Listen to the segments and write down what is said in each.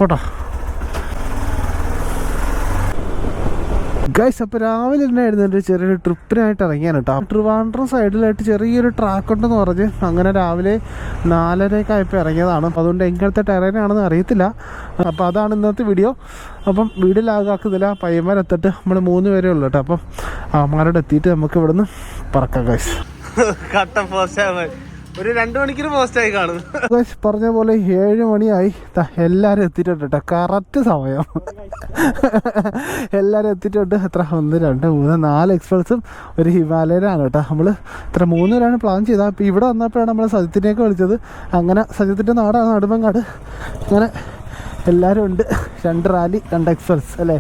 Photo guys. അപ്പോൾ രാവിലെ തന്നെ ആയിരുന്നു ചെറിയൊരു ട്രിപ്പിനായിട്ട് ഇറങ്ങിയാണ് കേട്ടോ. ട്രിവാൻഡ്രം സൈഡിലായിട്ട് ചെറിയൊരു ട്രാക്ക് ഉണ്ടെന്ന് പറഞ്ഞ് അങ്ങനെ രാവിലെ 4:30 ആയപ്പോൾ ഇറങ്ങിയതാണ്. അപ്പോൾ അതുകൊണ്ട് എങ്ങനത്തെ ടെറൈനാണെന്ന് അറിയത്തില്ല. അപ്പോൾ അതാണ് ഇന്നത്തെ വീഡിയോ. അപ്പം വീഡിയോ ലാഗാക്കുന്നില്ല. പയ്യന്മാരെത്തിട്ട് നമ്മൾ 3 പേരേ ഉള്ളൂ കേട്ടോ. അപ്പം അവന്മാരോട് എത്തിയിട്ട് നമുക്ക് ഇവിടുന്ന് പറക്കാം ഗൈസ്. ഒരു 2 മണിക്കൂർ പോസ്റ്റായി കാണും. പറഞ്ഞ പോലെ 7 മണിയായി. എല്ലാവരും എത്തിയിട്ടുണ്ട് കേട്ടോ. കറക്റ്റ് സമയം എല്ലാവരും എത്തിയിട്ടുണ്ട്. എത്ര 1 2 3 4 എക്സ്പ്രസും ഒരു ഹിമാലയനാണ് കേട്ടോ. നമ്മൾ ഇത്ര 3 പേരാണ് പ്ലാൻ ചെയ്തത്. അപ്പോൾ ഇവിടെ വന്നപ്പോഴാണ് നമ്മൾ സജിത്തിനെയൊക്കെ വിളിച്ചത്. അങ്ങനെ സജിത്തിൻ്റെ നാടാണ് നെടുമങ്ങാട്. അങ്ങനെ എല്ലാവരും ഉണ്ട്. 2 റാലി 2 എക്സ്പ്രസ് അല്ലേ.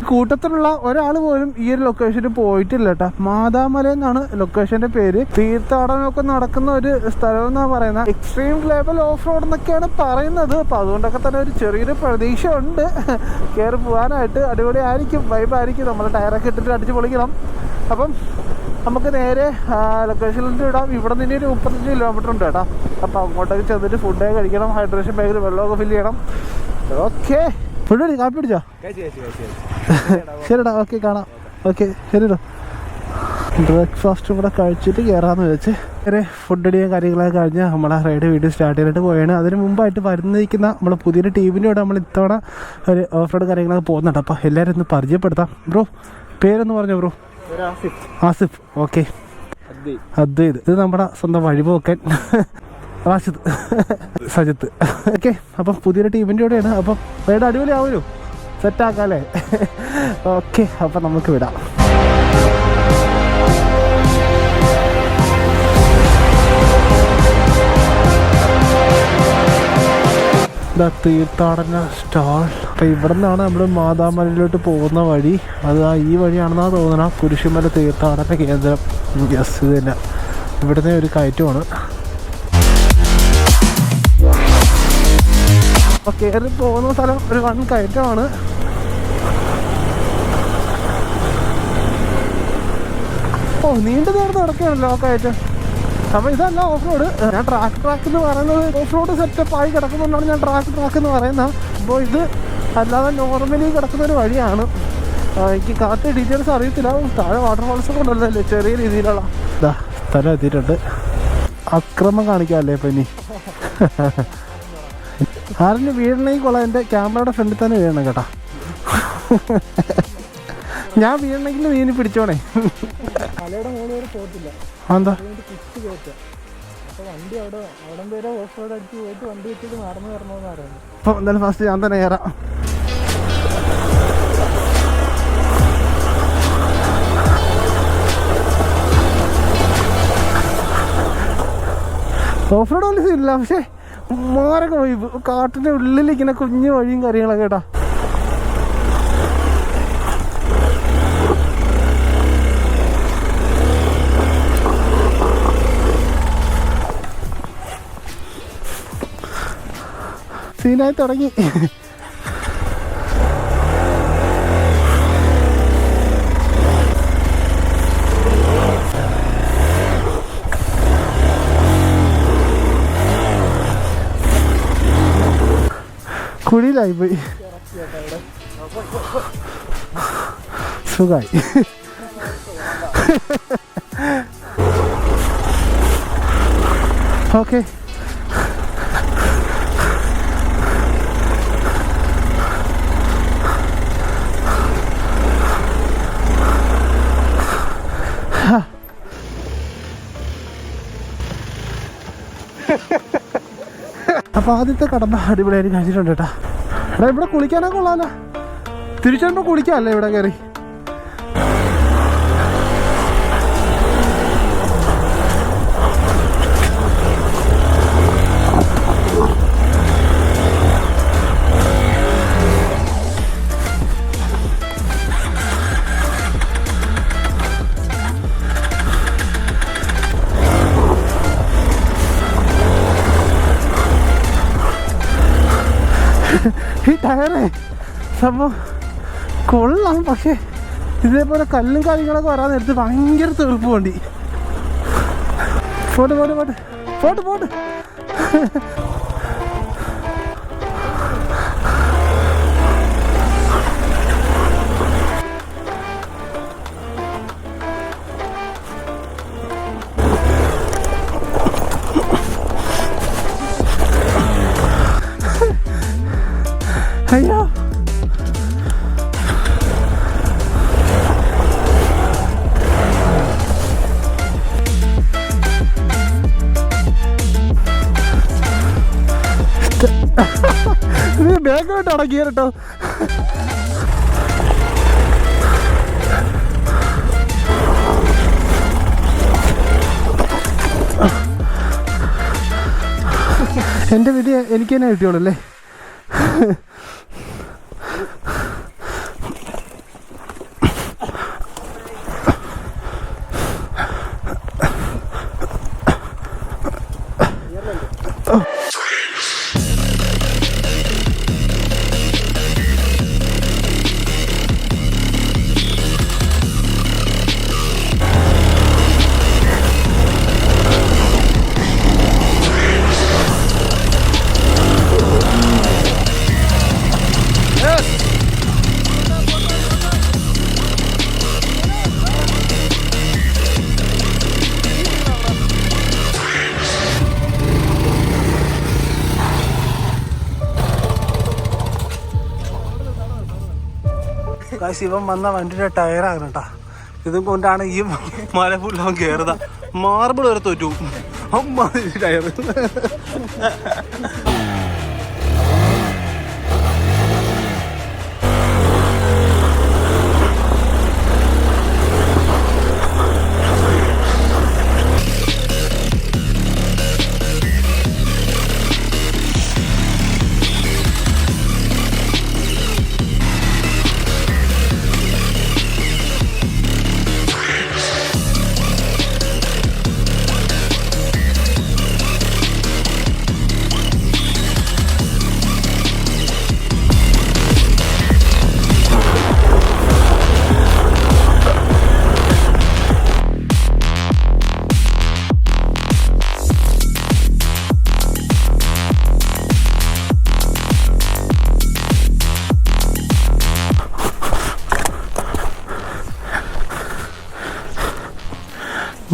കൂട്ടത്തിലുള്ള ഒരാൾ പോലും ഈ ഒരു ലൊക്കേഷനിൽ പോയിട്ടില്ല കേട്ടോ. മാതാമല എന്നാണ് ലൊക്കേഷൻ്റെ പേര്. തീർത്ഥാടനമൊക്കെ നടക്കുന്ന ഒരു സ്ഥലം എന്നാണ് പറയുന്നത്. എക്സ്ട്രീം ലെവൽ ഓഫ് റോഡ് എന്നൊക്കെയാണ് പറയുന്നത്. അപ്പം അതുകൊണ്ടൊക്കെ തന്നെ ഒരു ചെറിയൊരു പ്രതീക്ഷ ഉണ്ട് കയറി പോകാനായിട്ട്. അടിപൊളി ആയിരിക്കും, വൈബായിരിക്കും. നമ്മൾ ടയറൊക്കെ ഇട്ടിട്ട് അടിച്ച് പൊളിക്കണം. അപ്പം നമുക്ക് നേരെ ലൊക്കേഷനിൽ ഇടാം. ഇവിടെ നിന്ന് ഒരു 35 കിലോമീറ്റർ ഉണ്ട് കേട്ടോ. അപ്പോൾ അങ്ങോട്ടൊക്കെ ചെന്നിട്ട് ഫുഡൊക്കെ കഴിക്കണം. ഹൈഡ്രേഷൻ ബാഗിൽ വെള്ളമൊക്കെ ഫില്ല് ചെയ്യണം. ഓക്കെ, ഫുഡ് അടി, കാപ്പി പിടിച്ചോ? ശരിടാ, ഓക്കെ കാണാം. ഓക്കെ ശരിടാ. ബ്രേക്ക്ഫാസ്റ്റും കൂടെ കഴിച്ചിട്ട് കയറാമെന്ന് വെച്ച് നേരെ ഫുഡ് അടിയും കാര്യങ്ങളൊക്കെ കഴിഞ്ഞ് നമ്മളെ റൈഡ് വീഡിയോ സ്റ്റാർട്ട് ചെയ്തിട്ട് പോയാണ്. അതിന് മുമ്പായിട്ട് വരുന്നിരിക്കുന്ന നമ്മളെ പുതിയൊരു ടീമിൻ്റെ കൂടെ നമ്മൾ ഇത്തവണ ഒരു ഓഫ് റോഡ് കാര്യങ്ങളൊക്കെ പോകുന്നുണ്ട്. അപ്പോൾ എല്ലാവരും ഒന്ന് പരിചയപ്പെടുത്താം. ബ്രോ പേരൊന്ന് പറഞ്ഞോ ബ്രോ? ആസിഫ്. ഓക്കെ, അദ്വൈത്. ഇത് നമ്മുടെ സ്വന്തം വഴിപോക്കൻ റാഷിദ്, സജിത്ത്. ഓക്കെ, അപ്പം പുതിയൊരു ടീമിൻ്റെ കൂടെയാണ്. അപ്പം റൈഡ് അടിപൊളി ആവുമല്ലോ, സെറ്റാക്കാം അല്ലേ? ഓക്കെ, അപ്പം നമുക്ക് വിടാം. തീർത്ഥാടന സ്റ്റാൾ. അപ്പം ഇവിടെ നിന്നാണ് നമ്മൾ മാതാമലയിലോട്ട് പോകുന്ന വഴി. അത് ഈ വഴിയാണെന്നാണ് തോന്നുന്നത്. കുരിശുമല തീർത്ഥാടന കേന്ദ്രം. യെസ്, ഇത് തന്നെ. ഇവിടുന്ന് ഒരു കയറ്റമാണ്. അപ്പോൾ കയറി പോകുന്ന സ്ഥലം ഒരു 1 കയറ്റമാണ്. ഓ, നീണ്ടു നേർന്ന് കിടക്കുകയാണല്ലോ ആ കയറ്റം. അപ്പോൾ ഇതല്ല ഓഫ് റോഡ്. ഞാൻ ട്രാക്ക് എന്ന് പറയുന്നത് ഓഫ് റോഡ് സെറ്റപ്പ് ആയി കിടക്കുന്നതുകൊണ്ടാണ് ഞാൻ ട്രാക്ക് എന്ന് പറയുന്നത്. അപ്പോൾ ഇത് അല്ലാതെ നോർമലി കിടക്കുന്ന ഒരു വഴിയാണ്. എനിക്ക് കറക്റ്റ് ഡീറ്റെയിൽസ് അറിയത്തില്ല. താഴെ വാട്ടർഫോൾസൊക്കെ ഉണ്ടല്ലോ ചെറിയ രീതിയിലുള്ള. ഇതാ സ്ഥലം എത്തിയിട്ടുണ്ട്. അക്രമം കാണിക്കാമല്ലേ ഇപ്പം ഇനി? ആരെങ്കിലും വീഴണമെങ്കിൽ കൊള്ളാം. എൻ്റെ ക്യാമറയുടെ ഫ്രണ്ടിൽ തന്നെ വീഴണം കേട്ടോ. ഞാൻ വീഴണമെങ്കിൽ നീ ഇനി പിടിച്ചോണേ. എന്താ അപ്പം എന്തായാലും ഫസ്റ്റ് ഞാൻ തന്നെ കയറാം. ഓഫ് റോഡ് വലിയ സീനില്ല, പക്ഷേ മാരൊക്കെ പോയി. കാട്ടിൻ്റെ ഉള്ളിലിരിക്കുന്ന കുഞ്ഞു വഴിയും കാര്യങ്ങളൊക്കെ കേട്ടാ. സീനായി തുടങ്ങി. കുഴിയിലായി പോയി. സുഖമായി. ഓക്കെ, അപ്പോൾ ആദ്യത്തെ കടമ്പ അടിപൊളിയായിട്ട് കഴിച്ചിട്ടുണ്ട് കേട്ടോ. എടാ, ഇവിടെ കുളിക്കാനൊക്കെ കൊള്ളാമല്ലോ. തിരിച്ചുകൊണ്ട് കുളിക്കാമല്ലേ ഇവിടെ കയറി? ഈ ടയറേ സംഭവം കൊള്ളാം. പക്ഷേ ഇതേപോലെ കല്ലും കാര്യങ്ങളൊക്കെ വരാൻ നേരത്ത് ഭയങ്കര തെളുപ്പ് വണ്ടി. Pot pot pot pot pot. നീ ബാക്കിലോട്ടാണോ ഗിയർ കേട്ടോ? എൻ്റെ വീട്ടിൽ എനിക്ക് തന്നെ കിട്ടിയോളൂ അല്ലേ? ശിവൻ വന്ന വണ്ടിയുടെ ടയറാണ് കേട്ടോ. ഇതും കൊണ്ടാണ് ഈ മല ഫുള്ളവൻ കയറുക. മാർബിൾ വരെ തോറ്റു അമ്മ ടയർ.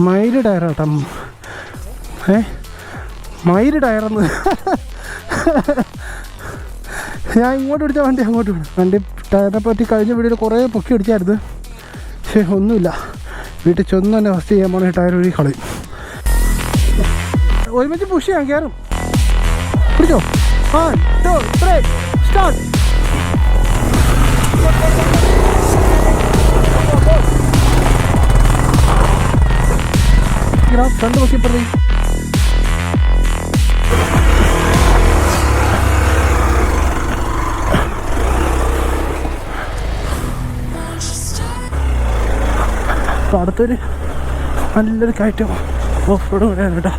മയില് ടയറാട്ടോ. മയില് ടയറെന്ന് ഞാൻ ഇങ്ങോട്ട് പിടിച്ച വണ്ടി അങ്ങോട്ട് വിടും. വണ്ടി ടയറിനെ പറ്റി കഴിഞ്ഞ വീഡിയോയിൽ കുറേ പൊക്കി പിടിച്ചായിരുന്നു. പക്ഷേ ഒന്നുമില്ല. വീട്ടിൽ ചെന്ന് തന്നെ ഫസ്റ്റ് ചെയ്യാൻ പോണേ ടയർ ഒഴുകി കളയും. ഒരുമിച്ച് പുഷ് ചെയ്യാൻ കയറും. പിടിച്ചോ. 1 2 3 സ്റ്റാർട്ട്. ഫ്രണ്ട് നോക്കി പ്രതി. അപ്പോൾ അടുത്തൊരു നല്ലൊരു കയറ്റം ഓഫ് റോഡ് കൂടെയാണ് കേട്ടോ.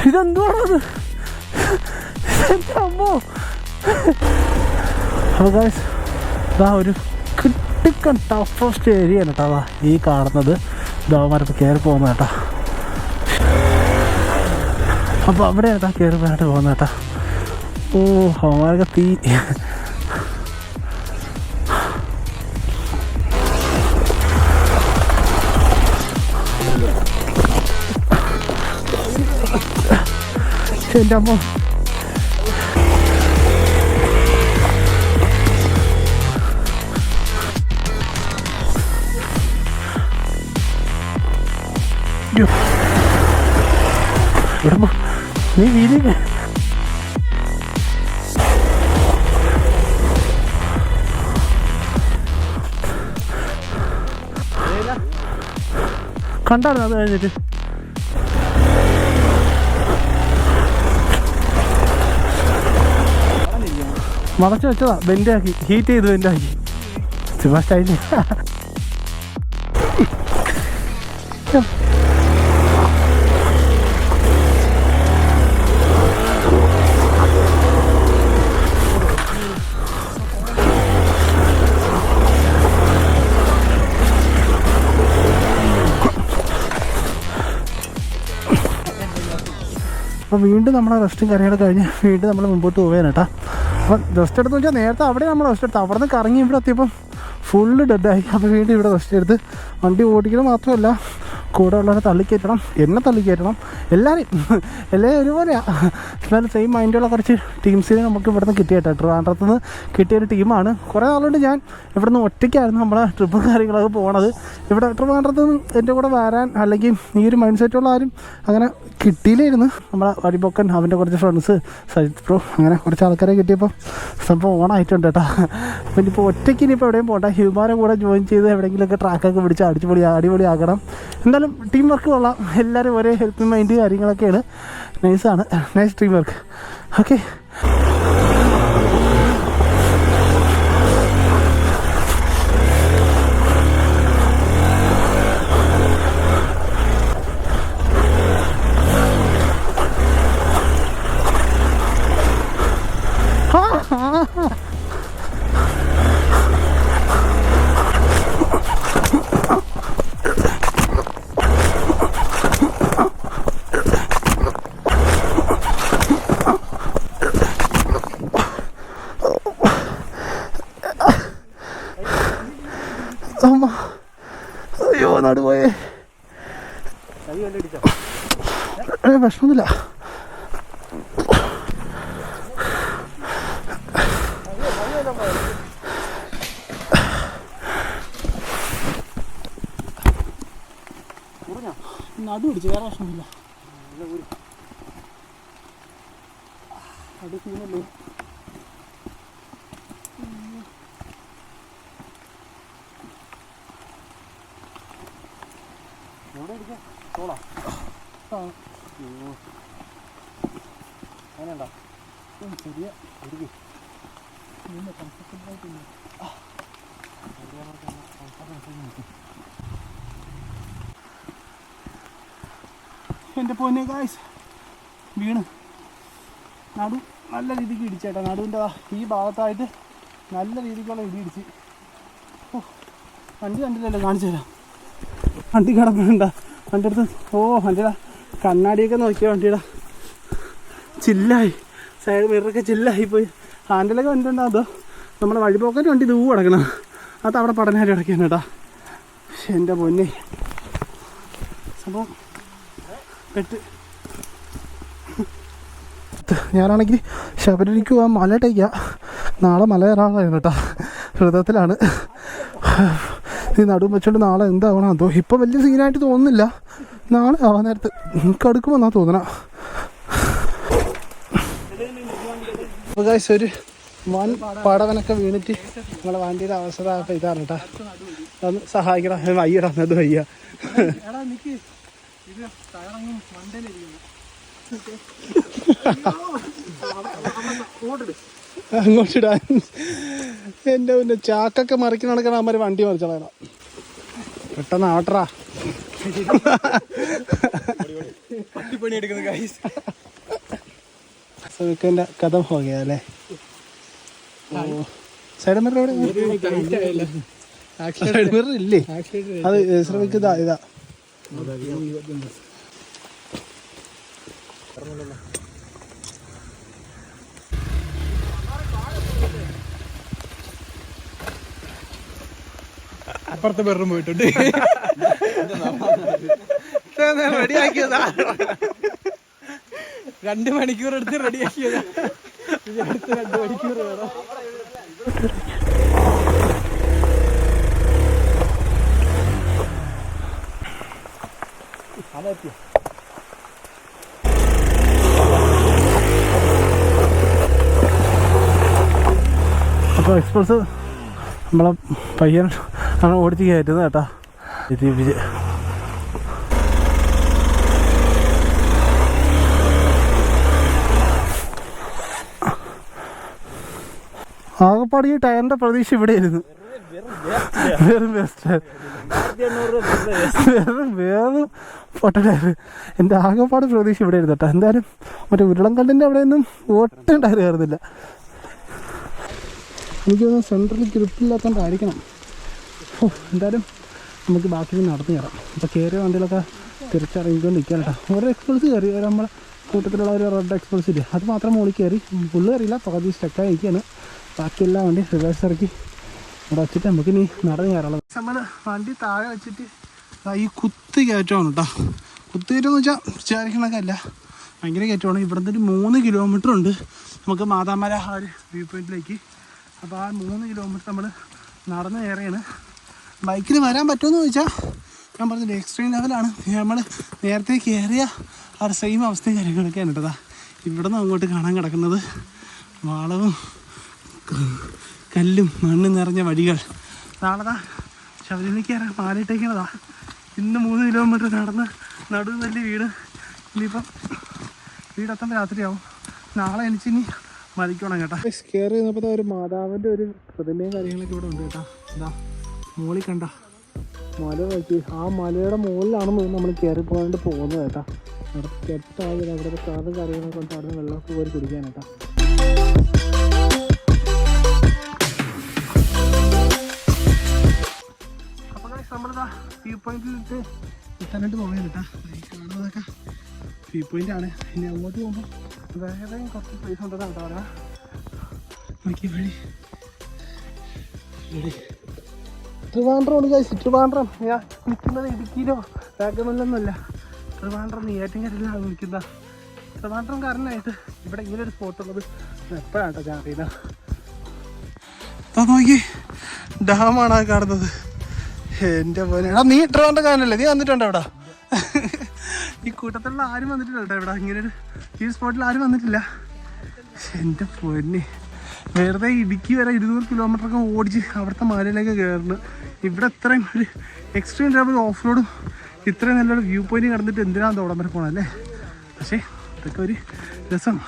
ഇതെന്തുവാണത്? എൻ്റെ അമ്മോ. അപ്പോൾ ഗൈസ് ഇതാ ഒരു ക്രിട്ടിക്കൽ ടഫസ്റ്റ് ഏരിയ ആണ് കേട്ടോ. അതാ ഈ കാണുന്നത് ദാവന്മാരപ്പോൾ കയറി പോകുന്നത് കേട്ടോ. അപ്പോൾ അവിടെ കേട്ടോ കയറി പോയിട്ട് പോകുന്നത് കേട്ടോ. ഓ അവന്മാരൊക്കെ തീ. എൻ്റെ അമ്മ. നീ വീതി കണ്ടായിരുന്നു അത് കഴിഞ്ഞിട്ട്. മറച്ചു വെച്ചതാ. ബെൻഡാക്കി ഹീറ്റ് ചെയ്ത് ബെൻഡാക്കി ചുമ്മാ സ്റ്റൈല്. അപ്പോൾ വീണ്ടും നമ്മളെ റെസ്റ്റും കാര്യങ്ങളൊക്കെ കഴിഞ്ഞ് വീണ്ടും നമ്മൾ മുമ്പോട്ട് പോവുകയാണ് കേട്ടോ. അപ്പം റെസ്റ്റ് എടുത്തെന്ന് വെച്ചാൽ നേരത്തെ അവിടെ നമ്മൾ റെസ്റ്റ് എടുത്തു, അവിടെ നിന്ന് കറങ്ങി ഇവിടെ എത്തിയപ്പം ഫുള്ള് ഡെഡായി. അപ്പോൾ വീണ്ടും ഇവിടെ റെസ്റ്റ് എടുത്ത് വണ്ടി ഓടിക്കുന്നത് മാത്രമല്ല കൂടെ ഉള്ളവരെ തള്ളിക്കയറ്റണം, എന്നെ തള്ളിക്കയറ്റണം, എല്ലാവരും ഒരുപോലെയാണ്. എന്നാലും സെയിം മൈൻഡുള്ള കുറച്ച് ടീംസിനെ നമുക്ക് ഇവിടെ നിന്ന് കിട്ടിയിട്ടോ. ട്രിവാൻഡ്രത്ത് നിന്ന് കിട്ടിയൊരു ടീമാണ്. കുറേ നാളുകൊണ്ട് ഞാൻ ഇവിടെ നിന്ന് ഒറ്റയ്ക്കായിരുന്നു നമ്മളെ ട്രിപ്പും കാര്യങ്ങളൊക്കെ പോകണത്. ഇവിടെ ട്രിവാൻഡ്രത്ത് നിന്ന് എൻ്റെ കൂടെ വരാൻ അല്ലെങ്കിൽ ഈ ഒരു മൈൻഡ് സെറ്റുള്ള ആരും അങ്ങനെ കിട്ടിയില്ലായിരുന്നു. നമ്മളെ വഴിപോക്കൻ, അവൻ്റെ കുറച്ച് ഫ്രണ്ട്സ്, സജിത് ബ്രോ, അങ്ങനെ കുറച്ച് ആൾക്കാരെ കിട്ടിയപ്പോൾ സംഭവം ഓണായിട്ടുണ്ട് കേട്ടോ. അപ്പം ഇനിയിപ്പോൾ ഒറ്റയ്ക്ക് ഇനിയിപ്പോൾ എവിടെയും പോകണ്ട, ഹ്യൂമാനെ കൂടെ ജോയിൻ ചെയ്ത് എവിടെയെങ്കിലുമൊക്കെ ട്രാക്കൊക്കെ പിടിച്ച് അടിപൊളിയാക്കണം. എന്തായാലും ടീം വർക്ക് കൊള്ളാം, എല്ലാവരും ഒരേ ഹെൽപ്പിംഗ് മൈൻഡ് കാര്യങ്ങളൊക്കെയാണ്. നൈസാണ്, നൈസ് ടീം വർക്ക്. ഓക്കെ, അയ്യോ നടുപോയേ, വിഷമൊന്നുമില്ല. നടു പിടിച്ചു, വേറെ പ്രശ്നമില്ല. അത് സീനല്ലേ. എവിടെ ഇരിക്കാം തോളാ അങ്ങനെയുണ്ടോ? ചെറിയ ഇരിക്കും. എൻ്റെ പൊന്നെ ഗായ്സ്, വീണ് നടു നല്ല രീതിക്ക് ഇടിച്ചേട്ടാ. നടുവിൻ്റെ ഈ ഭാഗത്തായിട്ട് നല്ല രീതിക്കുള്ള ഇടി ഇടിച്ച്. ഓ, വണ്ടി കണ്ടില്ലല്ലോ, കാണിച്ചു തരാം. വണ്ടി കിടപ്പുണ്ട, വണ്ടി അടുത്ത്. ഓ, വണ്ടിയുടെ കണ്ണാടിയൊക്കെ നോക്കിയാൽ വണ്ടിയുടെ ചില്ലായി, സൈഡ് മിററൊക്കെ ചില്ലായിപ്പോയി. ഹാൻഡിലൊക്കെ വണ്ടി ഉണ്ടോ അതോ നമ്മുടെ വഴിപോക്കറ്റ് വണ്ടി ദൂരെ കിടക്കണം, അത് അവിടെ പഠനമായിട്ട് കിടക്കുകയാണ് കേട്ടോ. എൻ്റെ പൊന്നെ സംഭവം പെട്ട്. ഞാനാണെങ്കിൽ ശബരിമലയ്ക്ക് പോകാൻ മല ടയ്ക്കാം, നാളെ മല കയറാനാണ് കേട്ടോ. ഹൃദയത്തിലാണ് ഈ നടുവും വെച്ചോണ്ട് നാളെ എന്താവണം അതോ. ഇപ്പം വലിയ സീനായിട്ട് തോന്നുന്നില്ല, നാളെ ആവാൻ നേരത്ത് കടുക്കുമെന്നാ തോന്നണ. അപ്പോൾ ഗൈസ്, ഒരു വൻ പടവനൊക്കെ വീണിട്ട് നമ്മളെ വണ്ടിയുടെ അവസ്ഥ അപ്പം ഇതാണ് കേട്ടോ. അതൊന്ന് സഹായിക്കണം. വയ്യടാ, അത് വയ്യ. അങ്ങോട്ടിടാൻ എൻ്റെ പിന്നെ ചാക്കൊക്കെ മറിക്കുന്ന നടക്കണ അമ്മ വണ്ടി മറിച്ചോളാം. പെട്ടെന്ന് ആവട്ടറാ. സുഖൻ്റെ കഥ പോകയല്ലേ. സൈഡ് മിറർ എവിടെ? സൈഡ് മിറർ ഇല്ലേ? അത് ശ്രമിക്കുക. ഇതാ അപ്പുറത്തെ ബെഡ്റൂം പോയിട്ടുണ്ട്. റെഡിയാക്കിയതാ, 2 മണിക്കൂർ എടുത്ത് റെഡിയാക്കിയതാ. 2 മണിക്കൂർ വേണം. അപ്പോൾ എക്സ്പ്രസ് നമ്മളെ പയ്യൻ ആണ് ഓടിച്ച് കയറ്റുന്നത് കേട്ടോ. ദീപിച്ച് ആകെപ്പാട് ഈ ടയറിൻ്റെ പ്രതീക്ഷ ഇവിടെ ആയിരുന്നു. വെറും ബെസ്റ്റ്, വേറെ പൊട്ടനായിരുന്നു. എൻ്റെ ആകെപ്പാട് പ്രതീക്ഷ ഇവിടെ ആയിരുന്നു കേട്ടോ. എന്തായാലും മറ്റേ ഉരുളൻകല്ലിൻ്റെ അവിടെയൊന്നും ഒട്ടും ടയർ കയറുന്നില്ല. എനിക്ക് തോന്നുന്നു സെൻട്രൽ ഗ്രിപ്പില്ലാത്തതുകൊണ്ടായിരിക്കണം. എന്തായാലും നമുക്ക് ബാക്കി നടന്നു കയറാം. അപ്പോൾ കയറിയ വണ്ടികളൊക്കെ തിരിച്ചറിയിക്കൊണ്ട് നിൽക്കാൻ കേട്ടോ. ഓരോ എക്സ്പ്രസ് കയറി നമ്മളെ കൂട്ടത്തിലുള്ള ഒരു റെഡ് എക്സ്പ്രസ് ഇല്ല, അത് മാത്രം മുകളിൽ കയറി, ഫുള്ള് കയറിയില്ല, പകുതി സ്റ്റക്കായി ഇരിക്കുകയാണ്. ബാക്കിയെല്ലാം വണ്ടി റിവേഴ്സ് ഇറക്കി ഇവിടെ വെച്ചിട്ട് നമുക്ക് ഇനി നടന്ന് കയറാനുള്ളത്. നമ്മൾ വണ്ടി താഴെ വെച്ചിട്ട് ഈ കുത്ത് കയറ്റമാണ് കേട്ടോ. കുത്ത് കയറ്റം എന്ന് വെച്ചാൽ വിചാരിക്കണൊക്കെ അല്ല, ഭയങ്കര കയറ്റമാണ്. ഇവിടുന്ന് ഒരു 3 കിലോമീറ്റർ ഉണ്ട് നമുക്ക് മാതാമല ആ ഒരു വ്യൂ പോയിന്റിലേക്ക്. അപ്പോൾ ആ 3 കിലോമീറ്റർ നമ്മൾ നടന്ന് കയറിയാണ്. ബൈക്കിൽ വരാൻ പറ്റുമെന്ന് ചോദിച്ചാൽ ഞാൻ പറഞ്ഞില്ല, എക്സ്ട്രീം ലെവലാണ്. നമ്മൾ നേരത്തെ കയറിയ ആ ഒരു സെയിം അവസ്ഥയും കാര്യങ്ങളൊക്കെയാണ് കേട്ടതാ. ഇവിടെ നിന്ന് അങ്ങോട്ട് കാണാൻ കിടക്കുന്നത് വളവും കല്ലും മണ്ണും നിറഞ്ഞ വഴികൾ. നാളെ ശബരിമലയ്ക്ക് കയറാൻ മാലയിട്ടേക്കണതാ. ഇന്ന് 3 കിലോമീറ്റർ നടന്ന് നടുവ് വലിയ വീട്. ഇനിയിപ്പം വീടെത്താൻ രാത്രിയാവും. നാളെ എനിച്ചിനി മരിക്കണം കേട്ടോ. കയറി ചെയ്യുന്നപ്പോൾ ഒരു മാതാവിൻ്റെ ഒരു പ്രതിമയും കാര്യങ്ങളൊക്കെ ഇവിടെ ഉണ്ട് കേട്ടോ. എന്താ മുകളിൽ കണ്ട മല നോക്കി, ആ മലയുടെ മുകളിലാണ് നമ്മൾ കയറി പോകാണ്ട് പോകുന്നത് കേട്ടോ. അവിടെ കെട്ടാകില്ല, അവിടെ കാറും കാര്യങ്ങളൊക്കെ കൊണ്ട് അവിടെ വെള്ളമൊക്കെ പോയി കുടിക്കാൻ കേട്ടോ. അപ്പോൾ നമ്മളിതാ വ്യൂ പോയിന്റിലിട്ട് എത്താനായിട്ട് പോകുന്നത് കേട്ടോ. ഈ കാണുന്നതൊക്കെ വ്യൂ പോയിന്റ് ആണ്. ഇനി അങ്ങോട്ട് പോകുമ്പോൾ വേറെ കുറച്ച് പ്ലേസ് ഉണ്ടെന്നാണ് കേട്ടോ അവിടെ നോക്കി വഴി. ട്രിവാൻഡ്രം ഉണ്ട് കഴിച്ചു. ട്രിവാൻഡ്രം ഞാൻ നിൽക്കുന്നത് ഇടുക്കിയിലോ വാഗമണിലൊന്നുമല്ല, ട്രിവാൻഡ്രം നെയ്യാറ്റിൻകരയിലാണ് നിൽക്കുന്നത്. ട്രിവാൻഡ്രം കാരനായിട്ട് ഇവിടെ ഇങ്ങനെ ഒരു സ്പോട്ട് ഉള്ളത് എപ്പോഴാണ് കേട്ടോ ഞാൻ അറിയുന്നത്. നോക്കി ഡാമാണ് ആ കാണുന്നത്. എൻ്റെ പോലെ എടാ, നീ ട്രിവാൻഡ്രം കാരനല്ലേ? നീ വന്നിട്ടുണ്ടോ ഇവിടെ? ഈ കൂട്ടത്തിലുള്ള ആരും വന്നിട്ടില്ല കേട്ടോ ഇവിടെ. ഇങ്ങനെ ഒരു ഈ സ്പോട്ടിൽ ആരും വന്നിട്ടില്ല. എൻ്റെ പൊന്നെ, വെറുതെ ഇടുക്കി വരെ 200 കിലോമീറ്ററൊക്കെ ഓടിച്ച് അവിടുത്തെ മലയിലേക്ക് കയറുന്നു. ഇവിടെ ഇത്രയും ഒരു എക്സ്ട്രീം ലെവൽ ഓഫ് റോഡും ഇത്രയും നല്ലൊരു വ്യൂ പോയിന്റ് കടന്നിട്ട് എന്തിനാണ് തോടാൻ വരെ പോകണം അല്ലേ? പക്ഷേ ഇതൊക്കെ ഒരു രസം.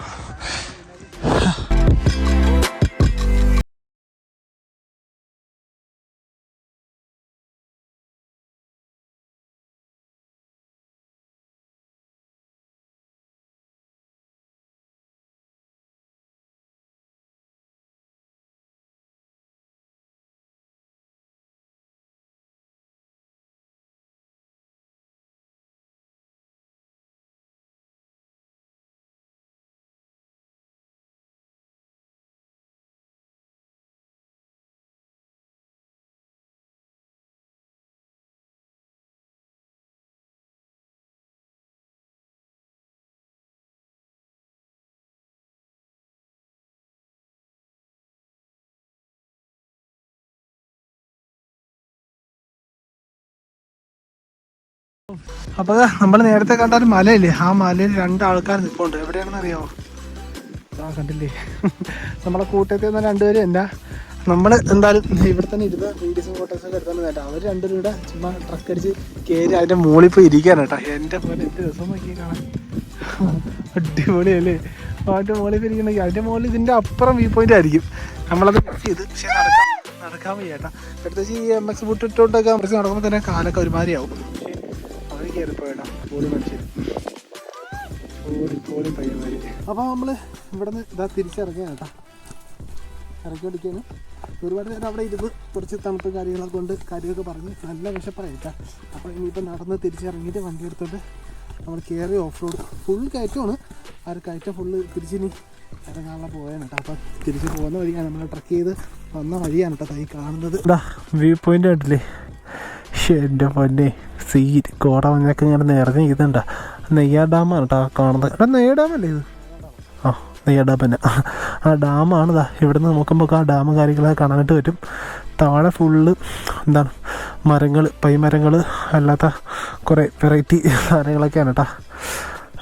അപ്പോൾ നമ്മൾ നേരത്തെ കണ്ട ഒരു മലയില്ലേ, ആ മലയിൽ 2 ആൾക്കാർ നിൽപ്പുണ്ട്. എവിടെയാണെന്ന് അറിയാമോ? ആ കണ്ടില്ലേ, നമ്മളെ കൂട്ടത്തിൽ നിന്ന് 2 പേരും എന്താ, നമ്മൾ എന്തായാലും ഇവിടെ തന്നെ ഇരുന്ന് വീഡിയോസും ഫോട്ടോസൊക്കെ എടുത്തോണ്ട് കേട്ടോ. അവർ 2 പേരും കൂടെ ചുമ്മാ ട്രക്ക് അടിച്ച് കയറി അതിൻ്റെ മുകളിൽ പോയി ഇരിക്കാണ് കേട്ടോ. എൻ്റെ പോലെ എന്ത് രസം നോക്കി കാണാൻ, അടിപൊളിയല്ലേ? അതിൻ്റെ മുകളിൽ പോയി ഇരിക്കണമെങ്കിൽ അതിൻ്റെ മുകളിൽ ഇതിൻ്റെ അപ്പുറം വ്യൂ പോയിന്റ് ആയിരിക്കും. നമ്മളത് മിക്സ് ചെയ്ത് പക്ഷേ നടക്കാൻ വയ്യ കേട്ടോ. പ്രത്യേകിച്ച് ഈ MX ബൂട്ട് ഇട്ടുകൊണ്ടൊക്കെ കുറച്ച് നടക്കുമ്പോൾ തന്നെ കാലൊക്കെ ഒരുമാതിരി ആവും. കയറിപ്പോയിടാം പോളി മനുഷ്യർ, പോളി പയ്യന്മാർ. അപ്പോൾ നമ്മൾ ഇവിടെ നിന്ന് ഇതാ തിരിച്ചിറങ്ങിയാണ് കേട്ടോ. ഇറക്കിക്കൊണ്ടിരിക്കുകയാണ്. ഒരുപാട് നേരം അവിടെ ഇരുന്ന് കുറച്ച് തണുപ്പ് കാര്യങ്ങളൊക്കെ കൊണ്ട് കാര്യമൊക്കെ പറഞ്ഞ് നല്ല വിശപ്പായിട്ടാ. അപ്പോൾ ഇനിയിപ്പോൾ നടന്ന് തിരിച്ചിറങ്ങിയിട്ട് വണ്ടി എടുത്തോണ്ട് നമ്മൾ കയറി ഓഫ് റോഡ് ഫുൾ കയറ്റമാണ്. ആ ഒരു കയറ്റം ഫുള്ള് തിരിച്ചിനി ഇറങ്ങാനുള്ള പോയാണ് കേട്ടോ. അപ്പോൾ തിരിച്ച് പോകുന്ന വഴിയാണ്, നമ്മൾ ട്രക്ക് ചെയ്ത് വന്ന വഴിയാണ് കേട്ടോ ഈ കാണുന്നത്. വ്യൂ പോയിൻ്റ് ആയിട്ടില്ലേ? എൻ്റെ പൊന്നെ, കോട മഞ്ഞൊക്കെ ഇങ്ങനെ നിറഞ്ഞ് ഇതുണ്ടാ. നെയ്യാർ ഡാമാണ് കേട്ടോ കാണുന്നത്. എടാ നെയ്യാർ ഡാമല്ലേ ഇത്? ആ നെയ്യാർ ഡാം തന്നെ. ആ ഡാമാണ് ഇതാ. ഇവിടെ നിന്ന് നോക്കുമ്പോൾ ആ ഡാമും കാര്യങ്ങളൊക്കെ കാണാനായിട്ട് പറ്റും. താഴെ ഫുള്ള് എന്താണ് മരങ്ങൾ, പൈമരങ്ങൾ, അല്ലാത്ത കുറേ വെറൈറ്റി സാധനങ്ങളൊക്കെയാണ് കേട്ടോ.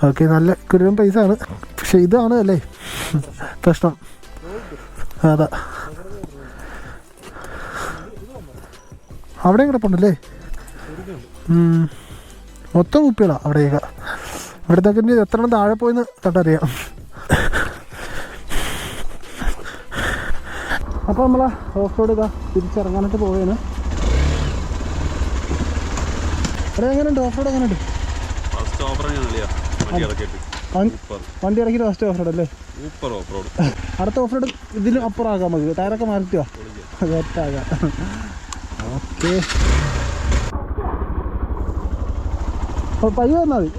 ഓക്കെ, നല്ല കിടിലൻ പൈസയാണ്. പക്ഷെ ഇതാണ് അല്ലേ പ്രശ്നം. അതാ അവിടെ കിടപ്പുണ്ടല്ലേ മൊത്തം കുപ്പികളാണ് അവിടെയൊക്കെ. ഇവിടത്തേക്ക് ഇനി എത്ര എണ്ണം താഴെ പോയെന്ന് തൊട്ടറിയാം. അപ്പോൾ നമ്മൾ ഓഫ് റോഡ് ഇതാ തിരിച്ചിറങ്ങാനായിട്ട് പോവുകയാണ്. അവിടെ എങ്ങനെയുണ്ട് ഓഫ് റോഡ്? എങ്ങനെയുണ്ട്? വണ്ടി ഇറക്കി ഫസ്റ്റ് ഓഫ് റോഡ് അല്ലേ? അടുത്ത ഓഫ് റോഡ് ഇതിലും അപ്പുറം ആകാം നമുക്ക്. ടയറൊക്കെ മാറ്റിയോ? സെറ്റാകാം. ഓക്കെ, അപ്പോൾ പയ്യ വന്നാൽ മതി.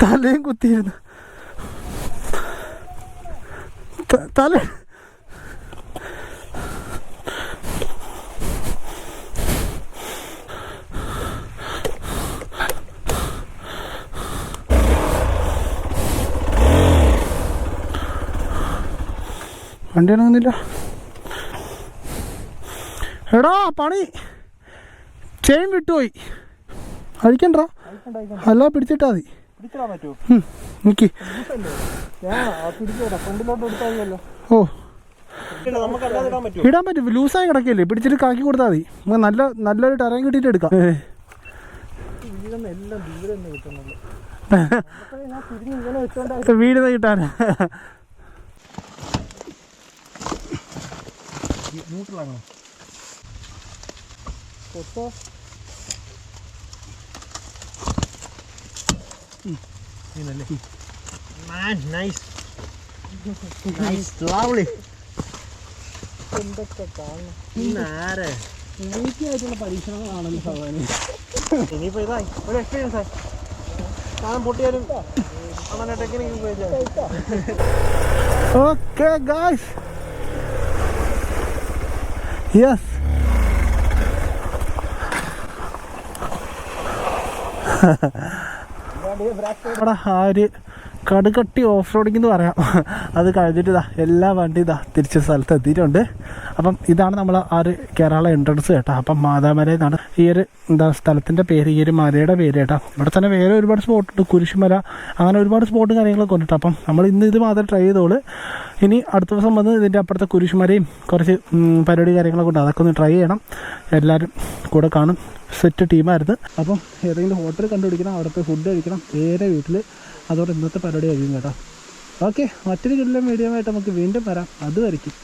തലയും കുത്തിയിരുന്നു. തല വണ്ടി അണങ്ങുന്നില്ല. എടാ പണി, ചെയിൻ വിട്ടുപോയി. അഴിക്കണ്ട, അല്ല പിടിച്ചിട്ടാ മതി. നിക്ക്. ഓ ഇടാൻ പറ്റും, ലൂസായി കിടക്കല്ലേ, പിടിച്ചിട്ട് കാക്കി കൊടുത്താൽ മതി. നല്ലൊരു ടെറയും കിട്ടിയിട്ട് എടുക്കാം. വീട് കിട്ടാൻ ന്യൂട്രലാണോ? എന്തൊക്കെ കാണുന്ന പരീക്ഷണങ്ങളാണല്ലോ സാധാരണ. ഇനിയിപ്പോ ഇതായി ഒരു എക്സ്പീരിയൻസ് ആയി. സാധനം പൊട്ടിയാലും അങ്ങനെ ടെക്നിക്ക് ഉപയോഗിച്ചാൽ. Okay guys, yes. നമ്മുടെ ആ ഒരു കടുകട്ടി ഓഫ് റോഡിങ് എന്ന് പറയാം. അത് കഴിഞ്ഞിട്ട് എല്ലാ വണ്ടി തിരിച്ച സ്ഥലത്ത് എത്തിയിട്ടുണ്ട്. അപ്പം ഇതാണ് നമ്മൾ ആ ഒരു കേരള എൻട്രൻസ് കേട്ടോ. അപ്പം മാതാമല എന്നാണ് ഈ ഒരു സ്ഥലത്തിൻ്റെ പേര്, ഈ ഒരു മലയുടെ പേര് കേട്ടോ. ഇവിടെ തന്നെ വേറെ ഒരുപാട് സ്പോട്ടുണ്ട്, കുരിശുമല, അങ്ങനെ ഒരുപാട് സ്പോട്ടും കാര്യങ്ങളൊക്കെ ഉണ്ട്. അപ്പം നമ്മൾ ഇന്ന് ഇത് മാത്രം ട്രൈ ചെയ്തോളൂ. ഇനി അടുത്ത ദിവസം വന്ന് ഇതിൻ്റെ അപ്പുറത്തെ കുരിശുമലയും കുറച്ച് പരിപാടി കാര്യങ്ങളൊക്കെ ഉണ്ട്, അതൊക്കെ ഒന്ന് ട്രൈ ചെയ്യണം. എല്ലാവരും കൂടെ കാണും. സെറ്റ് ടീമായിരുന്നു. അപ്പം ഏതെങ്കിലും ഹോട്ടൽ കണ്ടുപിടിക്കണം, അവിടെ പോയി ഫുഡ് കഴിക്കണം, നേരെ വീട്ടിൽ. അതോടെ ഇന്നത്തെ പരിപാടി കഴിയും കേട്ടോ. ഓക്കെ, മറ്റൊരു കിടിലൻ വീഡിയോ ആയിട്ട് നമുക്ക് വീണ്ടും വരാം. അതുവരെയ്ക്കും.